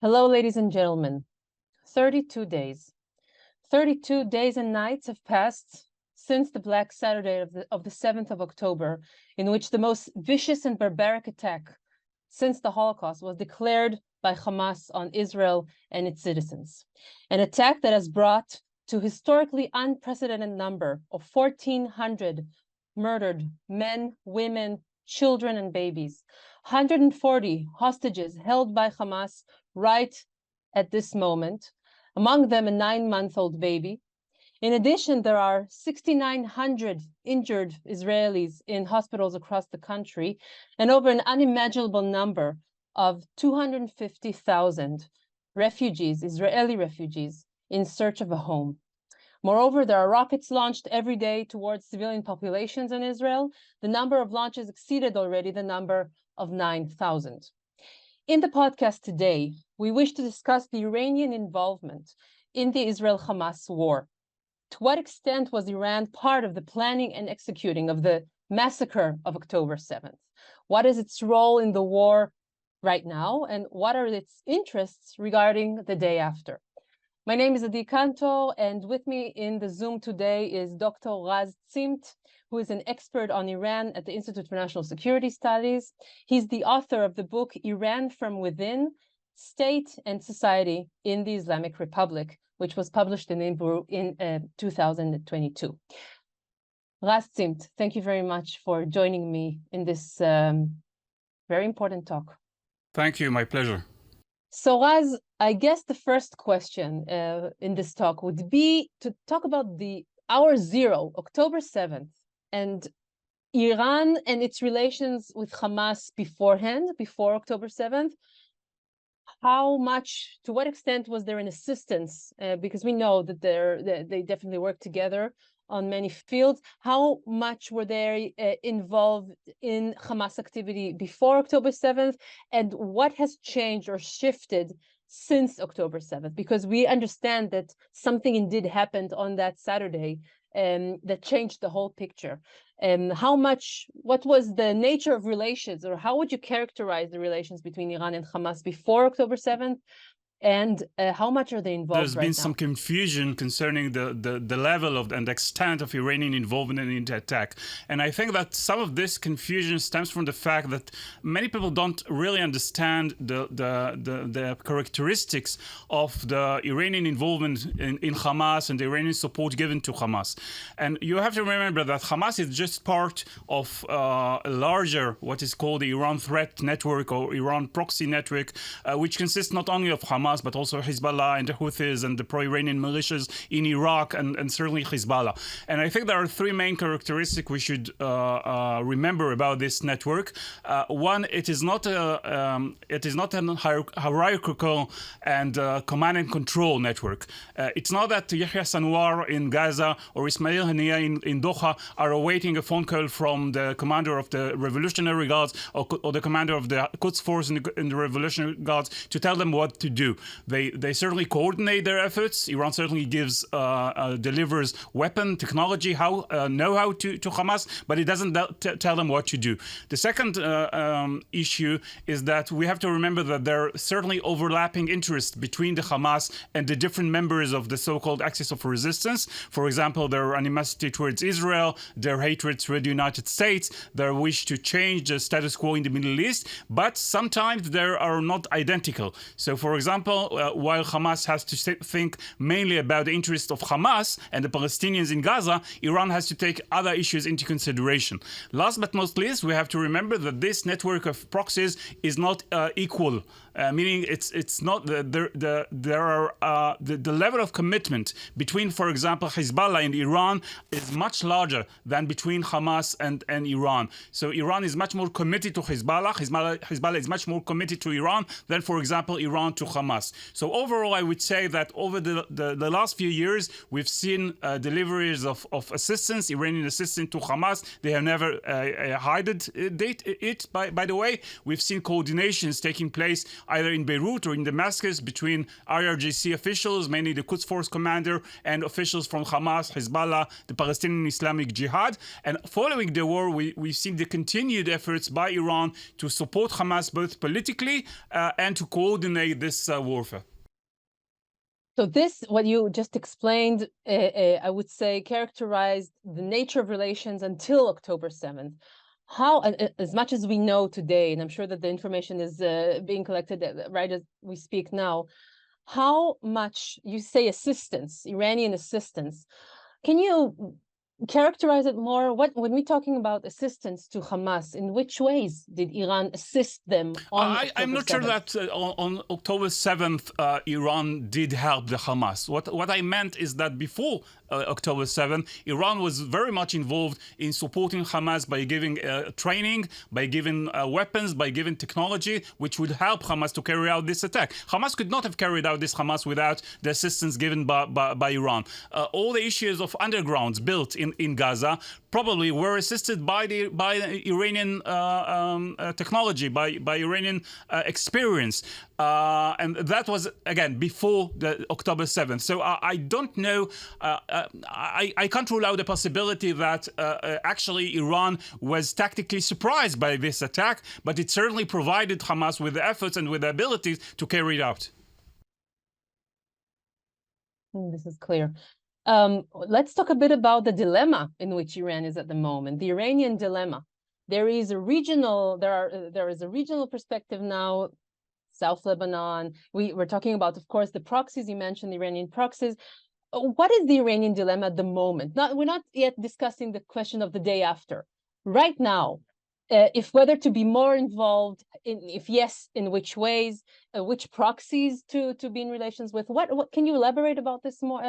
Hello, ladies and gentlemen. 32 days. 32 days and nights have passed since the Black Saturday of the 7th of October, in which the most vicious and barbaric attack since the Holocaust was declared by Hamas on Israel and its citizens. An attack that has brought to historically unprecedented number of 1,400 murdered men, women, children, and babies, 140 hostages held by Hamas right at this moment, among them a 9-month-old baby. In addition, there are 6,900 injured Israelis in hospitals across the country, and over an unimaginable number of 250,000 refugees, Israeli refugees, in search of a home. Moreover, there are rockets launched every day towards civilian populations in Israel. The number of launches exceeded already the number of 9,000. In the podcast today, we wish to discuss the Iranian involvement in the Israel-Hamas war. To what extent was Iran part of the planning and executing of the massacre of October 7th? What is its role in the war right now, and what are its interests regarding the day after? My name is Adi Kantor, and with me in the Zoom today is Dr. Raz Zimmt, who is an expert on Iran at the Institute for National Security Studies. He's the author of the book Iran from Within, State and Society in the Islamic Republic, which was published in Hebrew in 2022. Raz Zimmt, thank you very much for joining me in this very important talk. Thank you, my pleasure. So Raz, I guess the first question in this talk would be to talk about the hour zero, October 7th, and Iran and its relations with Hamas beforehand, before October 7th. How much, to what extent was there an assistance? Because we know that they definitely work together on many fields. How much were they involved in Hamas activity before October 7th? And what has changed or shifted since October 7th? Because we understand that something indeed happened on that Saturday that changed the whole picture. What was the nature of relations, or how would you characterize the relations between Iran and Hamas before October 7th? And how much are they involved There's been some confusion concerning the level of and extent of Iranian involvement in the attack. And I think that some of this confusion stems from the fact that many people don't really understand the characteristics of the Iranian involvement in Hamas and the Iranian support given to Hamas. And you have to remember that Hamas is just part of a larger, what is called the Iran Threat Network or Iran Proxy Network, which consists not only of Hamas, but also Hezbollah and the Houthis and the pro-Iranian militias in Iraq and certainly Hezbollah. And I think there are three main characteristics we should remember about this network. One, it is not an hierarchical and command and control network. It's not that Yahya Sinwar in Gaza or Ismail Haniyeh in Doha are awaiting a phone call from the commander of the Revolutionary Guards or the commander of the Quds Force in the Revolutionary Guards to tell them what to do. They certainly coordinate their efforts. Iran certainly delivers weapon technology, know-how to Hamas, but it doesn't tell them what to do. The second issue is that we have to remember that there are certainly overlapping interests between the Hamas and the different members of the so-called axis of resistance. For example, their animosity towards Israel, their hatred toward the United States, their wish to change the status quo in the Middle East, but sometimes they are not identical. So, for example, while Hamas has to think mainly about the interests of Hamas and the Palestinians in Gaza, Iran has to take other issues into consideration. Last but not least, we have to remember that this network of proxies is not equal. Meaning it's not the level of commitment between, for example, Hezbollah and Iran is much larger than between Hamas and Iran. So Iran is much more committed to Hezbollah. Hezbollah is much more committed to Iran than, for example, Iran to Hamas. So overall, I would say that over the last few years, we've seen deliveries of assistance, Iranian assistance to Hamas. They have never hidden it. By the way, we've seen coordinations taking place either in Beirut or in Damascus between IRGC officials, mainly the Quds Force commander, and officials from Hamas, Hezbollah, the Palestinian Islamic Jihad. And following the war, we've seen the continued efforts by Iran to support Hamas both politically and to coordinate this warfare. So this, what you just explained, I would say, characterized the nature of relations until October 7th. How, as much as we know today, and I'm sure that the information is being collected right as we speak now, how much, you say assistance, Iranian assistance, can you characterize it more? When we're talking about assistance to Hamas, in which ways did Iran assist them on I'm not 7th? sure that on October 7th, Iran did help the Hamas. What I meant is that before October 7th, Iran was very much involved in supporting Hamas by giving training, by giving weapons, by giving technology, which would help Hamas to carry out this attack. Hamas could not have carried out this Hamas without the assistance given by Iran. All the issues of undergrounds built in Gaza probably were assisted by the Iranian technology, by Iranian experience. And that was, again, before the October 7th. So I don't know, I can't rule out the possibility that actually Iran was tactically surprised by this attack, but it certainly provided Hamas with the efforts and with the abilities to carry it out. This is clear. Let's talk a bit about the dilemma in which Iran is at the moment, the Iranian dilemma. There is a regional perspective now, South Lebanon. We're talking about, of course, the proxies. You mentioned the Iranian proxies. What is the Iranian dilemma at the moment? We're not yet discussing the question of the day after. Right now, if whether to be more involved, if yes, in which ways, which proxies to be in relations with. What can you elaborate about this more?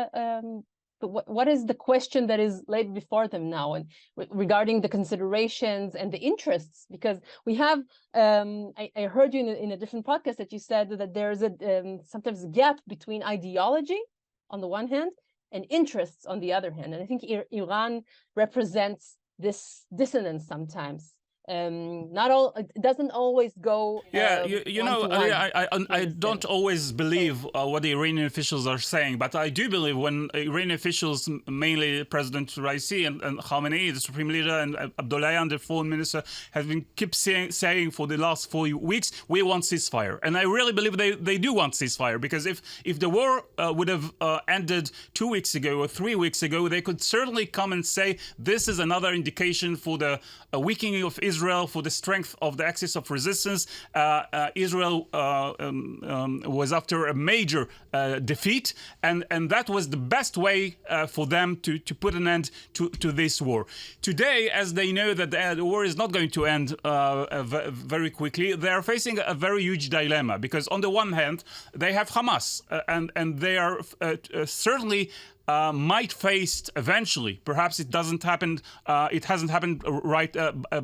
What is the question that is laid before them now, and regarding the considerations and the interests? Because we have, I heard you in a different podcast that you said that there's sometimes a gap between ideology on the one hand and interests on the other hand. And I think Iran represents this dissonance sometimes. It doesn't always go. You know, I don't always believe what the Iranian officials are saying, but I do believe when Iranian officials, mainly President Raisi and Khamenei, the supreme leader, and Abdullahian, the foreign minister, have been saying for the last 4 weeks, we want ceasefire. And I really believe they do want ceasefire, because if the war would have ended 2 weeks ago or 3 weeks ago, they could certainly come and say this is another indication for the weakening of Israel, for the strength of the axis of resistance. Israel was after a major defeat, and that was the best way for them to put an end to this war. Today, as they know that the war is not going to end very quickly, they are facing a very huge dilemma, because on the one hand, they have Hamas, and they are certainly might face eventually. Perhaps it doesn't happen. It hasn't happened right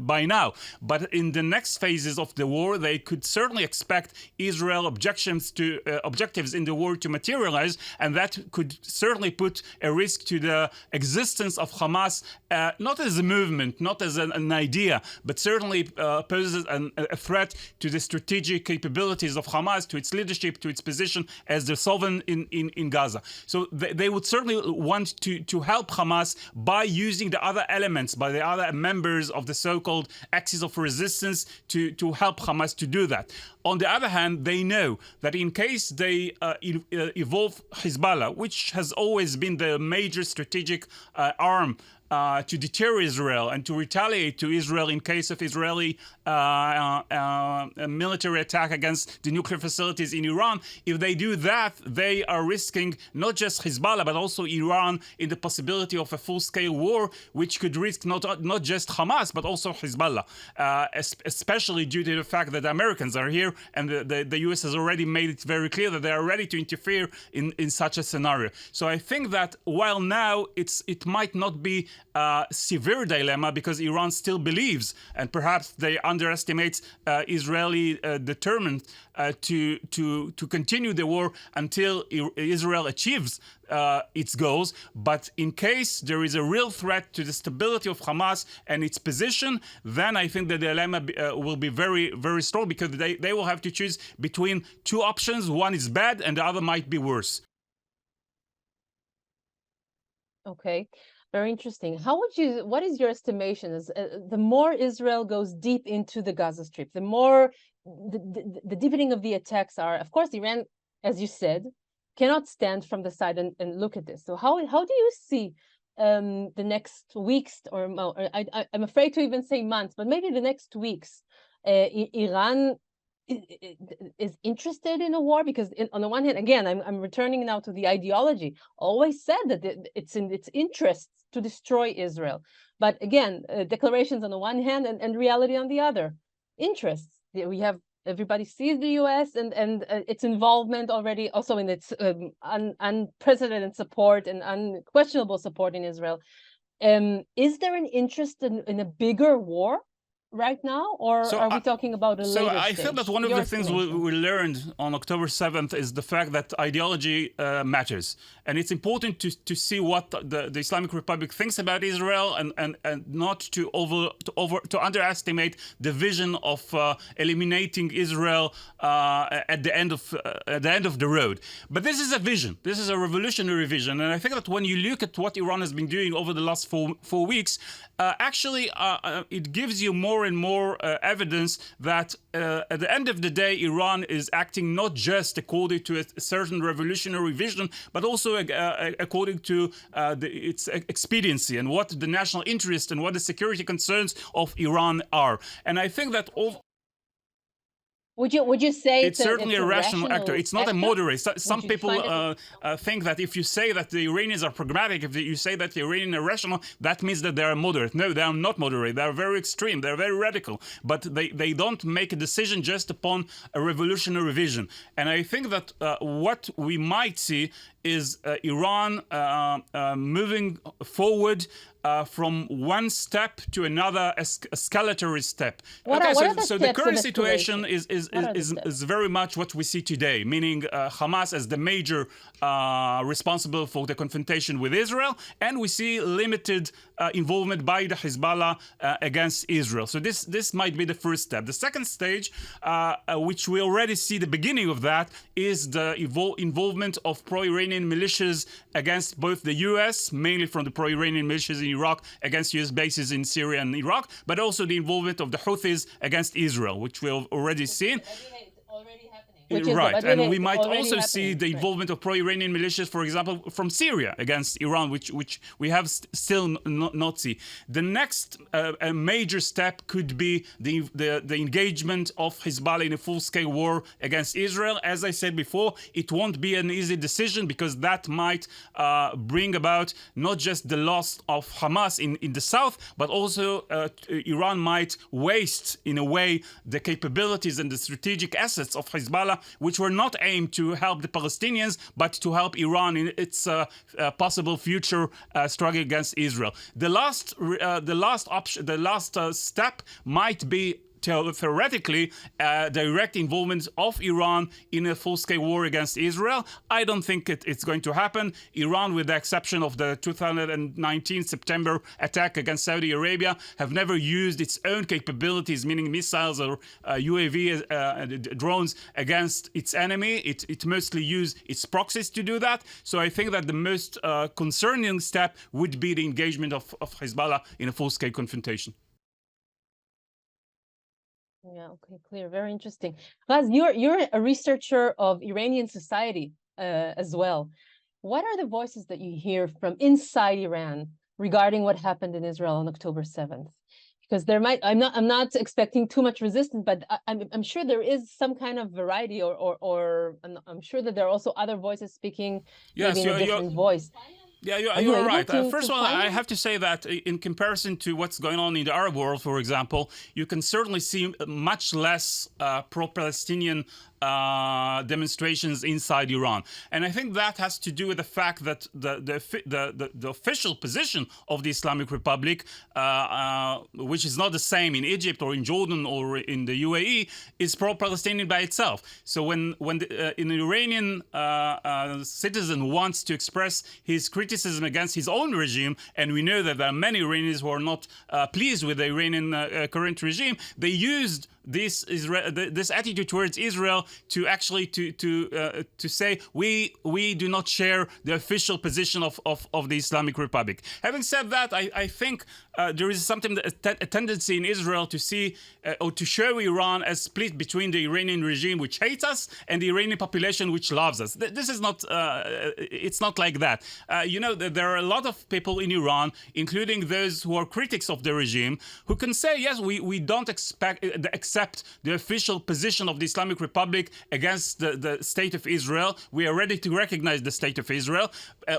by now. But in the next phases of the war, they could certainly expect Israel objectives in the war to materialize, and that could certainly put a risk to the existence of Hamas, not as a movement, not as an idea, but certainly poses a threat to the strategic capabilities of Hamas, to its leadership, to its position as the sovereign in Gaza. So they would certainly want to help Hamas by using the other elements, by the other members of the so-called axis of resistance to help Hamas to do that. On the other hand, they know that in case they evolve Hezbollah, which has always been the major strategic arm to deter Israel and to retaliate to Israel in case of Israeli military attack against the nuclear facilities in Iran. If they do that, they are risking not just Hezbollah, but also Iran in the possibility of a full-scale war, which could risk not just Hamas, but also Hezbollah, especially due to the fact that the Americans are here, and the US has already made it very clear that they are ready to interfere in such a scenario. So I think that while now it might not be severe dilemma because Iran still believes, and perhaps they underestimate Israeli determined to continue the war until Israel achieves its goals. But in case there is a real threat to the stability of Hamas and its position, then I think the dilemma will be very, very strong, because they will have to choose between two options. One is bad and the other might be worse. Okay, very interesting. What is your estimation? The more Israel goes deep into the Gaza Strip, the more the deepening of the attacks are, of course, Iran, as you said, cannot stand from the side and look at this. So how do you see the next weeks, or I'm afraid to even say months, but maybe the next weeks, Iran is interested in a war? Because on the one hand, again, I'm returning now to the ideology, always said that it's in its interests to destroy Israel. But again, declarations on the one hand and reality on the other. Interests. We have, everybody sees the US and its involvement already, also in its unprecedented support and unquestionable support in Israel. Is there an interest in a bigger war right now, or are we talking about a later stage? So I feel that one of the things we learned on October 7th is the fact that ideology matters. And it's important to see what the Islamic Republic thinks about Israel, and not to underestimate the vision of eliminating Israel at the end of the road. But this is a vision. This is a revolutionary vision. And I think that when you look at what Iran has been doing over the last four weeks, actually it gives you more and more evidence that at the end of the day, Iran is acting not just according to a certain revolutionary vision, but also according to its expediency and what the national interest and what the security concerns of Iran are. And I think that Would you say it's certainly a rational actor? It's not a moderate. Some people think that if you say that the Iranians are pragmatic, if you say that the Iranians are rational, that means that they are moderate. No, they are not moderate. They are very extreme. They are very radical. But they don't make a decision just upon a revolutionary vision. And I think that what we might see is Iran moving forward from one step to another escalatory step. So the current situation is very much what we see today, meaning Hamas as the major responsible for the confrontation with Israel, and we see limited involvement by the Hezbollah against Israel. So this might be the first step. The second stage, which we already see the beginning of that, is the involvement of pro-Iranian militias against both the US, mainly from the pro-Iranian militias in Iraq, against US bases in Syria and Iraq, but also the involvement of the Houthis against Israel, which we've already seen. Right, and we might also see the involvement of pro-Iranian militias, for example, from Syria against Iran, which we have still not seen. The next major step could be the engagement of Hezbollah in a full-scale war against Israel. As I said before, it won't be an easy decision, because that might bring about not just the loss of Hamas in the south, but also Iran might waste, in a way, the capabilities and the strategic assets of Hezbollah, which were not aimed to help the Palestinians, but to help Iran in its possible future struggle against Israel. The last step might be theoretically direct involvement of Iran in a full-scale war against Israel. I don't think it's going to happen. Iran, with the exception of the 2019 September attack against Saudi Arabia, have never used its own capabilities, meaning missiles or UAV drones, against its enemy. It mostly used its proxies to do that. So I think that the most concerning step would be the engagement of Hezbollah in a full-scale confrontation. Yeah, okay, clear. Very interesting. Raz, you're a researcher of Iranian society as well. What are the voices that you hear from inside Iran regarding what happened in Israel on October 7th? Because I'm not expecting too much resistance, but I'm sure there is some kind of variety, or I'm sure that there are also other voices speaking, maybe in a different voice. Yeah, you're right. First of all, I have to say that in comparison to what's going on in the Arab world, for example, you can certainly see much less pro-Palestinian demonstrations inside Iran. And I think that has to do with the fact that the official position of the Islamic Republic, which is not the same in Egypt or in Jordan or in the UAE, is pro-Palestinian by itself. So when an Iranian citizen wants to express his criticism against his own regime, and we know that there are many Iranians who are not pleased with the Iranian current regime, they used this attitude towards Israel to actually to say we do not share the official position of the Islamic Republic. Having said that, I think there is something a tendency in Israel to see or to show Iran as split between the Iranian regime, which hates us, and the Iranian population, which loves us. This is not it's not like that. You know, there are a lot of people in Iran, including those who are critics of the regime, who can say, yes, we don't accept the official position of the Islamic Republic against the state of Israel. We are ready to recognize the state of Israel.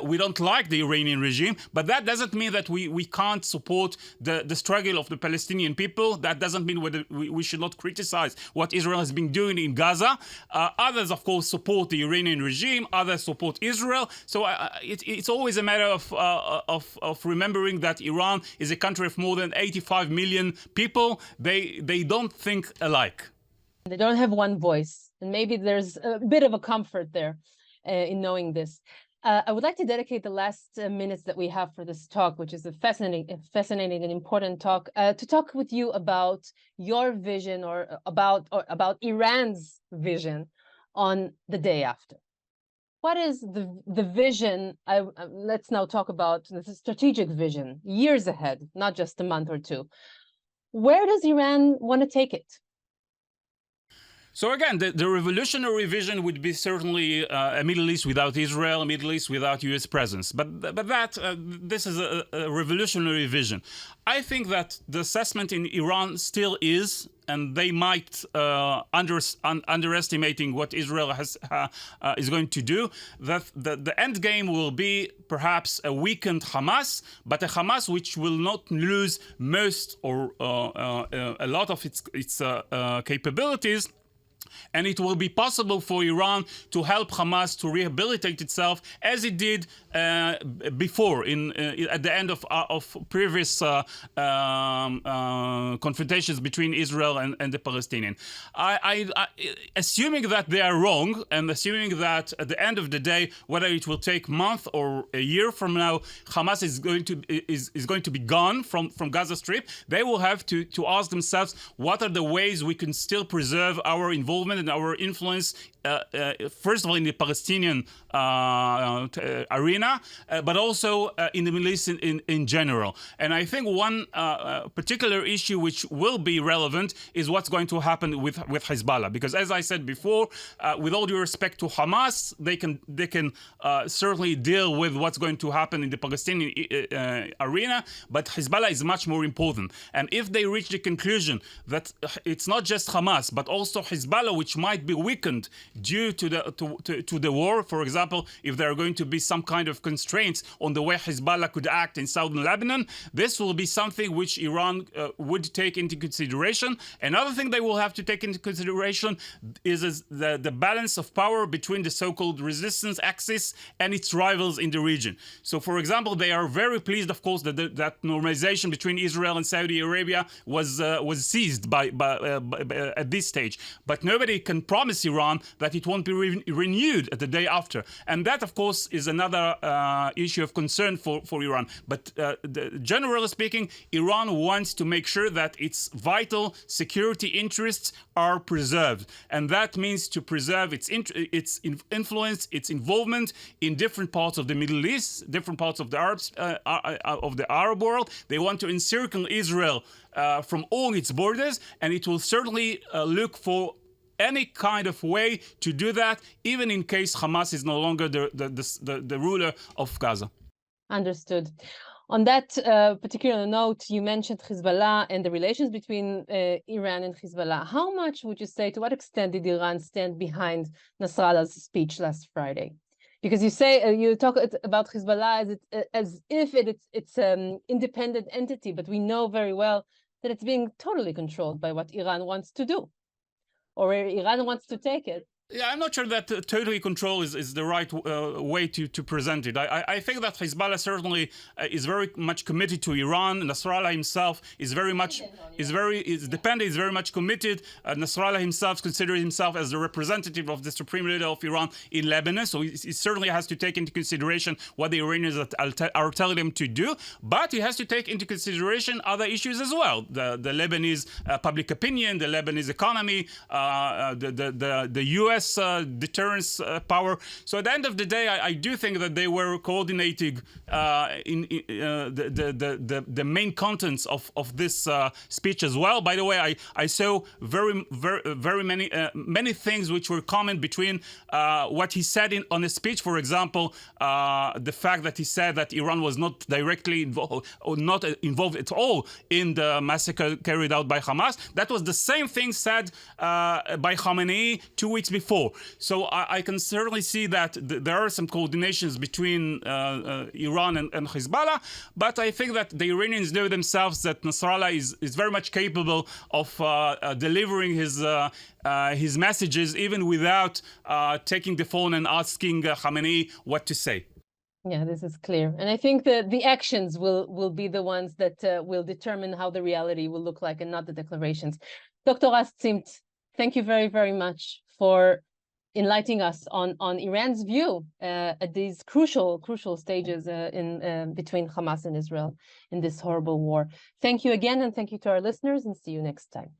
We don't like the Iranian regime, but that doesn't mean that we can't support the struggle of the Palestinian people. That doesn't mean we should not criticize what Israel has been doing in Gaza. Others, of course, support the Iranian regime. Others support Israel. So it's always a matter of remembering that Iran is a country of more than 85 million people. They don't think alike. They don't have one voice, and maybe there's a bit of a comfort there in knowing this. I would like to dedicate the last minutes that we have for this talk, which is a fascinating and important talk, to talk with you about your vision or about Iran's vision on the day after. What is the vision? Let's now talk about the strategic vision, years ahead, not just a month or two. Where does Iran want to take it? So again, the revolutionary vision would be certainly a Middle East without Israel, a Middle East without U.S. presence. But this is a revolutionary vision. I think that the assessment in Iran still is, and they might underestimating what Israel is going to do, that the end game will be perhaps a weakened Hamas, but a Hamas which will not lose most or a lot of its capabilities. And it will be possible for Iran to help Hamas to rehabilitate itself as it did before at the end of previous confrontations between Israel and the Palestinians. Assuming that they are wrong, and assuming that at the end of the day, whether it will take a month or a year from now, Hamas is going to be gone from Gaza Strip, they will have to ask themselves, what are the ways we can still preserve our involvement and our influence, first of all in the Palestinian arena, but also in the Middle East in general. And I think one particular issue which will be relevant is what's going to happen with Hezbollah, because as I said before, with all due respect to Hamas, they can certainly deal with what's going to happen in the Palestinian arena, but Hezbollah is much more important. And if they reach the conclusion that it's not just Hamas, but also Hezbollah, which might be weakened due to the war, for example, if there are going to be some kind of constraints on the way Hezbollah could act in southern Lebanon, this will be something which Iran would take into consideration. Another thing they will have to take into consideration is the balance of power between the so-called resistance axis and its rivals in the region. So, for example, they are very pleased, of course, that normalization between Israel and Saudi Arabia was seized by at this stage. But nobody can promise Iran that it won't be renewed at the day after. And that, of course, is another issue of concern for Iran. But generally speaking, Iran wants to make sure that its vital security interests are preserved. And that means to preserve its influence, its involvement in different parts of the Middle East, different parts of the Arab world. They want to encircle Israel from all its borders, and it will certainly look for any kind of way to do that, even in case Hamas is no longer the ruler of Gaza. Understood. On that particular note, you mentioned Hezbollah and the relations between Iran and Hezbollah. How much would you say, to what extent did Iran stand behind Nasrallah's speech last Friday? Because you say you talk about Hezbollah as if it's an independent entity, but we know very well that it's being totally controlled by what Iran wants to do, or where Iran wants to take it. Yeah, I'm not sure that totally control is the right way to present it. I think that Hezbollah certainly is very much committed to Iran. Nasrallah himself is very much is very much committed. Nasrallah himself considers himself as the representative of the supreme leader of Iran in Lebanon, so he certainly has to take into consideration what the Iranians are telling him to do. But he has to take into consideration other issues as well: the Lebanese public opinion, the Lebanese economy, the U.S. Deterrence power. So at the end of the day, I do think that they were coordinating the main contents of this speech as well. By the way, I saw very many things which were common between what he said on the speech. For example, the fact that he said that Iran was not directly involved or not involved at all in the massacre carried out by Hamas. That was the same thing said by Khamenei 2 weeks before. So I can certainly see that there are some coordinations between Iran and Hezbollah, but I think that the Iranians know themselves that Nasrallah is very much capable of delivering his messages even without taking the phone and asking Khamenei what to say. Yeah, this is clear. And I think that the actions will be the ones that will determine how the reality will look like and not the declarations. Dr. Raz Zimmt, thank you very, very much for enlightening us on Iran's view at these crucial stages between Hamas and Israel in this horrible war. Thank you again, and thank you to our listeners, and see you next time.